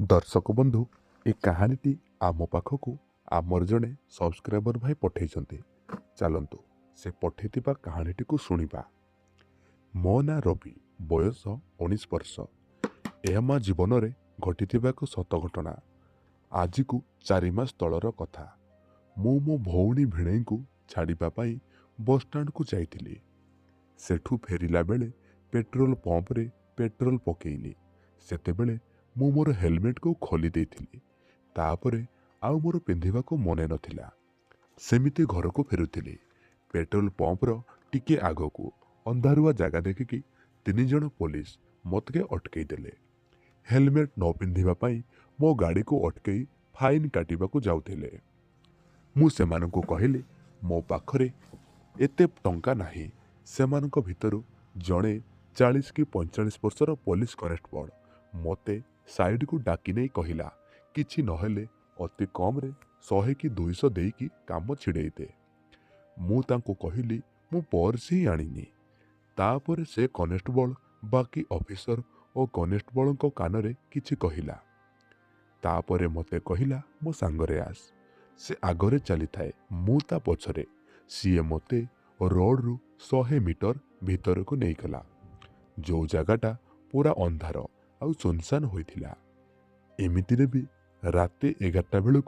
दर्शक बंधु ए कहानीटी आम पाखकु आमर जड़े सब्सक्राइबर भाई पठेइछन्ति। चलतु से पठेइथिबा कहानीटी को शुणिबा। मो ना रवि, बयस 19 वर्ष। यह मा जीवन में घटिथिबा एक सत घटना। आज को 4 मास तलर कथा। मु मो भौणी भिणई को छाड़िबा पाई बस स्टाण्ड को जाइथिली। सेठू फेरिला बेले पेट्रोल पंप रे पेट्रोल पकेइली। सेतेबेले मु मोर हेलमेट को खोली देइथिली। तापरे आउ मोर पिंधिबाको मने नथिला। सेमिति घर को फेरुथिली। पेट्रोल पंपर टिके आगकू अंधारुआ जगह देखिकी 3 जण पुलिस मतके अटकई देले। हेलमेट न पिंधिबा पाई मो गाड़ी को अटकई फाइन काटिबाको जाउथिले। मु सेमानंकु कहिली मो पाखरे एते टंका नाही। सेमानंक भितरु जणे 40 कि 45 वर्षर पुलिस कनेस्टेबल मते साइड को डाकी नहीं कहिला किछि नहेले अति कम रे 100 कि 200 देकी काम छिड़े दे। मु तांको कहिली मु पर्स ही आनिनी। तापर से कनेस्टेबल बाकी ऑफिसर और कनेस्टेबल को कानरे किछि कहिला। तापरे मते कहिला मो सांगरे आस। से आगरे चली थाए, मु ता पछरे। सीए मते रोड रु 100 मीटर भीतर को नहीं गला। जो जगहटा पूरा अंधार आउ सुनसान होइथिला। एमितिरे भी राते 11टा बेलू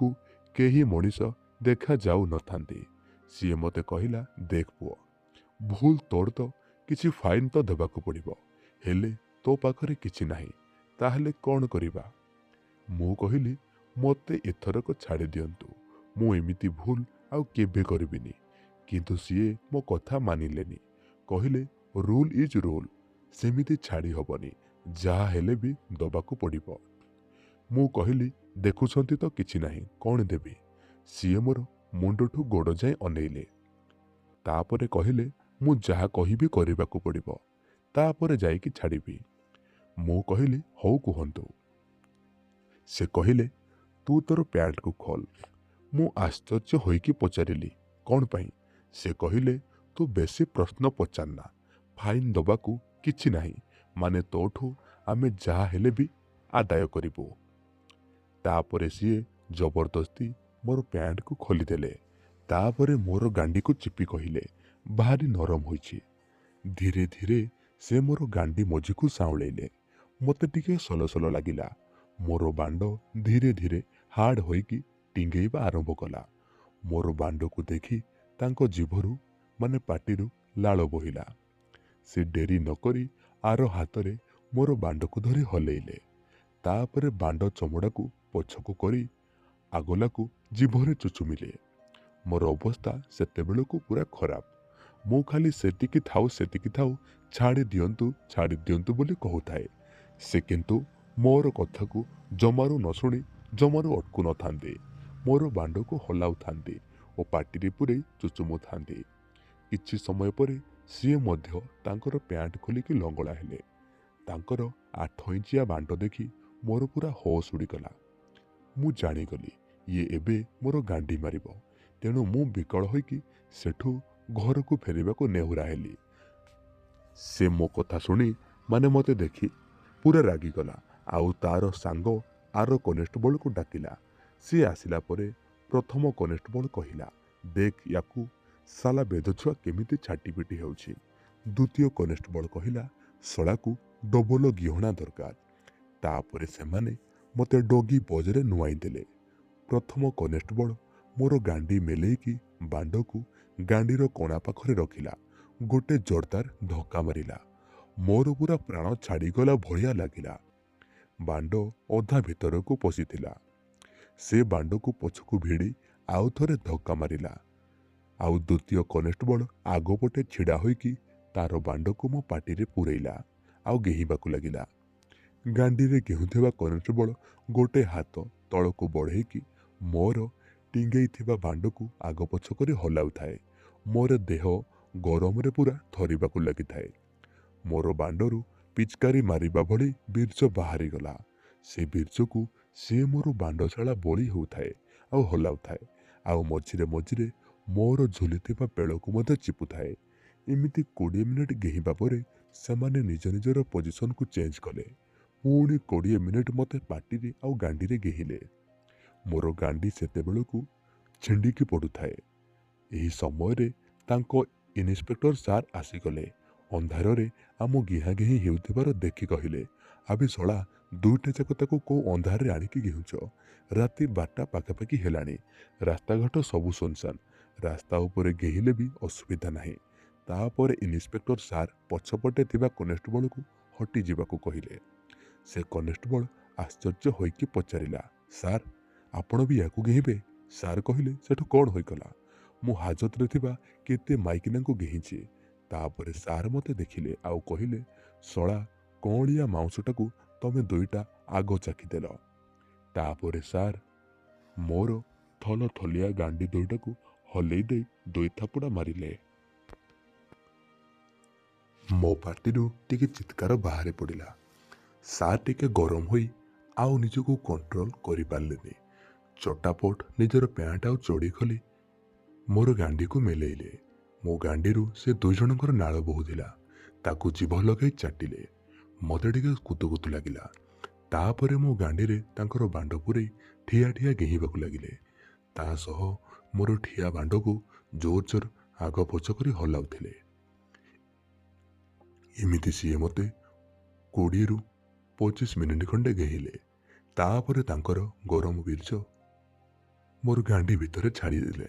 केही मनीष देखा जाऊ नथांती। सीए मते कहिला देख पुओ, भूल तोड़ तो किछि फाइन तो देबाकू पड़िबो, हेले तो पाखरे किछि नाही, ताहले कौन करिबा। मु कहिली मते एथरक छाड़ी दियंतु, मु एमिति भूल आउ केबे करिबिनी। किंतु सीए मो कथा मानिलेनी। कहिले रूल इज रूल, सेमिति छाड़ी हबनी, जहा हेले भी दबाकू पड़िबो। मु कहिली देखुछंती तो किछि नाही, कौन देबी। सीए मोर मुंडठू गोड़ जाए अनेइले। तापरे कहिले मु जहा कहिबी करिबाकू पड़िबो, तापरे जाइकी छाड़िबी। मु कहिली हौ कुहंतु। से कहिले तू तोर पैंट को खोल। मु आश्चर्य होइकी पचारिली कौन पाई। से कहिले तू बेसी प्रश्न पचारना, फाइन दबाकू किछि नाही, माने तोठू आमे जहा हेले भी आदाय करिबू। तापरे सीए जबरदस्ती मोर पैंट को खोलीदेले। तापरे मोर गांडी को चिपी कहिले भारी नरम होइछि। धीरे धीरे से मोर गांडी मझी को साउलेले। मते टिके सलसल लागिला। मोर बांड धीरे धीरे हार्ड होइकी टिंगेइबा आरंभ कला। मोर बांड को देखी तांको जीभरू माने पाटिरू लाल बोहिला। से डेरी नकरी आर हातरे मोर बांड को धरी हलेइले। तापरे बांड चमड़ा को पछकू करी आगलाକୁ जीभरे चुचुमिले। मोर अवस्था सेतेबेलକୁ पूरा खराब। मु खाली सेतिकी थाउ छाड़ी दियंतु बोली कहूथाए। से किंतु मोर कथा को जमारू न शुणी जमारू अटकू न थांदे। मोर बांड को हलाउ थांदे और पाटिरे पुरे चुचुमु थांदे। किछि समय परे सीए मध्य तांकर पैंट खोलिकी लंगड़ा हेले। तांकर 8 इंचिया बांड देखी मोर पूरा होश उड़ीगला। मु जानीगली ये एबे मोर गांडी मारिबो। तेणु मु विकल होइकी सेठू घर को फेरिबाको नेहुरा हेली। से मो कथा शुणी माने मते देखी पूरा रागीगला। आउ तार सांग आर कनेस्टेबल को डाकिला। सी आसिला परे प्रथम कनेस्टेबल कहिला देख याकू साला बेदछुआ केमिति छाटीपिटी हेउछि। द्वितीय कनेस्टेबल कहिला सड़ाकू डबल गिहणा दरकार। तापरे सेमाने मते डोगी बजरे नुआई देले। प्रथम कनेस्टेबल मोर गांडी मेलेकी बांड को गांडीर कोना पाखरे रखिला। गोटे जोरदार धक्का मारिला। मोर पूरा प्राण छाड़ीगला भलिया लागिला। बांड अधा भितर को पशिथिला। से बांड को पछकू भिड़ी आउ थरे धक्का मारिला। आउ द्वितीय कनेस्टेबल आगपटे छिड़ा होइकी तार बांड को मो पाटिरे पुरैला आउ गेहिबाकू लागिला। गांडीरे गेहुथिबा कनेस्टेबल गोटे हाथ तळକୁ बढ़ेकी मोर टिंगेई थिबा बांड को आग पछ करी हलाउ थाए। मोर देह गरम रे पूरा थरिबाकू लागि थाए। मोर बांडरू पिचकारी मारिबा भली बीर्ज बाहरी गला। से बीर्ज को से मोर बांडशाला बोली होउथाए आउ हलाउ थाए। आउ मझिरे मझिरे मोर झुलिथिबा पेड़को मध्य चिपुथाए। एमिति 20 मिनिट गेहिबा परे सेमाने निज निजर पोजिशन को चेंज कले। ପୁଣି 20 ମିନିଟ୍ ମୋତେ ପାଟିରେ ଆଉ ଗାଣ୍ଡିରେ ଗେହିଲେ। ମୋର ଗାଣ୍ଡି ସେତେବେଳକୁ ଛିଣ୍ଡିକି ପଡ଼ୁଥାଏ। ଏହି ସମୟରେ ତାଙ୍କ ଇନ୍ସପେକ୍ଟର ସାର୍ ଆସିଗଲେ। ଅନ୍ଧାରରେ ଆମ ଗିହାଁଗିହିଁ ହେଉଥିବାର ଦେଖି କହିଲେ, ଆବେ ଶଳା, ଦୁଇଟା ଯାକ ତାକୁ କୋଉ ଅନ୍ଧାରରେ ଆଣିକି ଗିହୁଁଛ? ରାତି 12ଟା ପାଖାପାଖି ହେଲାଣି। ରାସ୍ତାଘାଟ ସବୁ ଶୂନଶାନ। ରାସ୍ତା ଉପରେ ଗେହିଲେ ବି ଅସୁବିଧା ନାହିଁ। ତାପରେ ଇନ୍ସପେକ୍ଟର ସାର୍ ପଛପଟେ ଥିବା କନେଷ୍ଟବଳକୁ ହଟିଯିବାକୁ କହିଲେ। ସେ କନେଷ୍ଟବଳ ଆଶ୍ଚର୍ଯ୍ୟ ହୋଇକି ପଚାରିଲା, ସାର୍, ଆପଣ ବି ୟାକୁ ଗେହିବେ? ସାର୍ କହିଲେ, ସେଠୁ କ'ଣ ହୋଇଗଲା? ମୁଁ ହାଜତରେ ଥିବା କେତେ ମାଇକିନାଙ୍କୁ ଗେହିଛି। ତାପରେ ସାର୍ ମୋତେ ଦେଖିଲେ ଆଉ କହିଲେ, ଶଳା, କଅଁଳିଆ ମାଉଁସଟାକୁ ତମେ ଦୁଇଟା ଆଗ ଚାଖିଦେଲ। ତାପରେ ସାର୍ ମୋର ଥଲଥଲିଆ ଗାଣ୍ଡି ଦୁଇଟାକୁ ହଲେଇ ଦେଇ 2 ଥାପୁଡ଼ା ମାରିଲେ। ମୋ ପାଟିରୁ ଟିକେ ଚିତ୍କାର ବାହାରି ପଡ଼ିଲା। ସାର୍ ଟିକେ ଗରମ ହୋଇ ଆଉ ନିଜକୁ କଣ୍ଟ୍ରୋଲ କରିପାରିଲେନି। ଚଟାପଟ ନିଜର ପ୍ୟାଣ୍ଟ ଆଉ ଚଡ଼ି ଖୋଲି ମୋର ଗାଣ୍ଡିକୁ ମେଲେଇଲେ। ମୋ ଗାଣ୍ଡିରୁ ସେ 2 ଜଣଙ୍କର ନାଳ ବୋହୁଥିଲା। ତାକୁ ଜିଭ ଲଗାଇ ଚାଟିଲେ। ମୋତେ ଟିକେ କୁତୁକୁତୁ ଲାଗିଲା। ତାପରେ ମୋ ଗାଣ୍ଡିରେ ତାଙ୍କର ବାଣ୍ଡ ପୂରେଇ ଠିଆ ଠିଆ ଗେହିବାକୁ ଲାଗିଲେ। ତା ସହ ମୋର ଠିଆ ବାଣ୍ଡକୁ ଜୋର ଜୋର ଆଗ ପଛ କରି ହଲାଉଥିଲେ। ଏମିତି ସିଏ ମୋତେ 20ରୁ 25 ମିନିଟ୍ ଖଣ୍ଡେ ଗେହିଲେ। ତାପରେ ତାଙ୍କର ଗରମ ବୀର୍ଯ୍ୟ ମୋର ଗାଣ୍ଡି ଭିତରେ ଛାଡ଼ିଦେଲେ।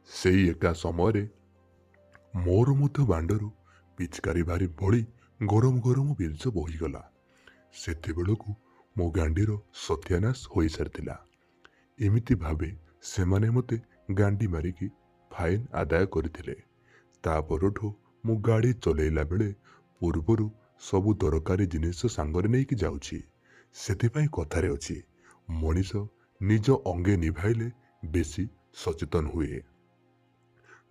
ସେଇ ଏକା ସମୟରେ ମୋର ମଧ୍ୟ ବାଣ୍ଡରୁ ପିଚକାରି ବାହାରି ଭଳି ଗରମ ଗରମ ବୀର୍ଯ୍ୟ ବୋହିଗଲା। ସେତେବେଳକୁ ମୋ ଗାଣ୍ଡିର ସତ୍ୟାନାଶ ହୋଇସାରିଥିଲା। ଏମିତି ଭାବେ ସେମାନେ ମୋତେ ଗାଣ୍ଡି ମାରିକି ଫାଇନ୍ ଆଦାୟ କରିଥିଲେ। ତା ପରଠୁ ମୁଁ ଗାଡ଼ି ଚଲେଇଲା ବେଳେ ପୂର୍ବରୁ ସବୁ ଦରକାରୀ ଜିନିଷ ସାଙ୍ଗରେ ନେଇକି ଯାଉଛି। ସେଥିପାଇଁ କଥାରେ ଅଛି, ମଣିଷ ନିଜ ଅଙ୍ଗେ ନିଭାଇଲେ ବେଶୀ ସଚେତନ ହୁଏ।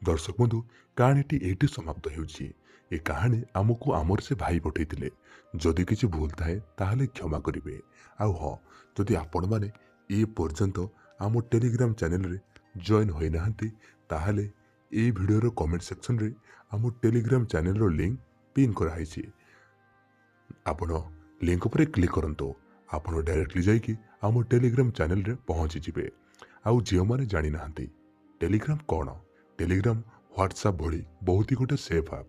ଦର୍ଶକ ବନ୍ଧୁ, କାହାଣୀଟି ଏଇଠି ସମାପ୍ତ ହେଉଛି। ଏ କାହାଣୀ ଆମକୁ ଆମର ସେ ଭାଇ ପଠାଇଥିଲେ। ଯଦି କିଛି ଭୁଲ ଥାଏ ତାହେଲେ କ୍ଷମା କରିବେ। ଆଉ ହଁ, ଯଦି ଆପଣମାନେ ଏ ପର୍ଯ୍ୟନ୍ତ ଆମ ଟେଲିଗ୍ରାମ ଚ୍ୟାନେଲରେ ଜଏନ୍ ହୋଇନାହାନ୍ତି ତାହେଲେ এই ଭିଡ଼ିଓର କମେଣ୍ଟ ସେକ୍ସନରେ ଆମ ଟେଲିଗ୍ରାମ ଚ୍ୟାନେଲର ଲିଙ୍କ ପିନ୍ କରାହେଇଛି। ଆପଣ ଲିଙ୍କ ଉପରେ କ୍ଲିକ୍ କରନ୍ତୁ। ଆପଣ ଡାଇରେକ୍ଟଲି ଯାଇକି ଆମ ଟେଲିଗ୍ରାମ ଚ୍ୟାନେଲରେ ପହଞ୍ଚିଯିବେ। ଆଉ ଯେଉଁମାନେ ଜାଣିନାହାନ୍ତି ଟେଲିଗ୍ରାମ କ'ଣ, ଟେଲିଗ୍ରାମ ହ୍ୱାଟ୍ସଆପ୍ ଭଳି ବହୁତ ଗୋଟେ ସେଫ୍ ଆପ୍।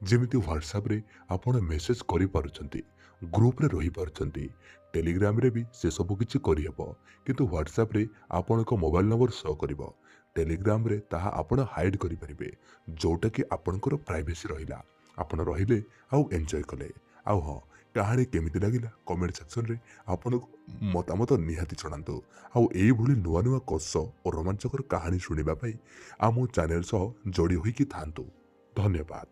ଯେମିତି ହ୍ୱାଟ୍ସଆପ୍ରେ ଆପଣ ମେସେଜ କରିପାରୁଛନ୍ତି, ଗ୍ରୁପରେ ରହିପାରୁଛନ୍ତି, ଟେଲିଗ୍ରାମରେ ବି ସେସବୁ କିଛି କରିହେବ। କିନ୍ତୁ ହ୍ୱାଟ୍ସଆପ୍ରେ ଆପଣଙ୍କ ମୋବାଇଲ ନମ୍ବର ଶୋ କରିବ। ଟେଲିଗ୍ରାମରେ ତାହା ଆପଣ ହାଇଡ଼୍ କରିପାରିବେ, ଯେଉଁଟାକି ଆପଣଙ୍କର ପ୍ରାଇଭେସି ରହିଲା। ଆପଣ ରହିଲେ ଆଉ ଏନ୍ଜୟ କଲେ। ଆଉ ହଁ, କାହାଣୀ କେମିତି ଲାଗିଲା କମେଣ୍ଟ ସେକ୍ସନରେ ଆପଣଙ୍କ ମତାମତ ନିହାତି ଜଣାନ୍ତୁ। ଆଉ ଏଇଭଳି ନୂଆ ନୂଆ କଷ ଓ ରୋମାଞ୍ଚକର କାହାଣୀ ଶୁଣିବା ପାଇଁ ଆମ ଚ୍ୟାନେଲ ସହ ଯୋଡ଼ି ହୋଇକି ଥାଆନ୍ତୁ। ଧନ୍ୟବାଦ।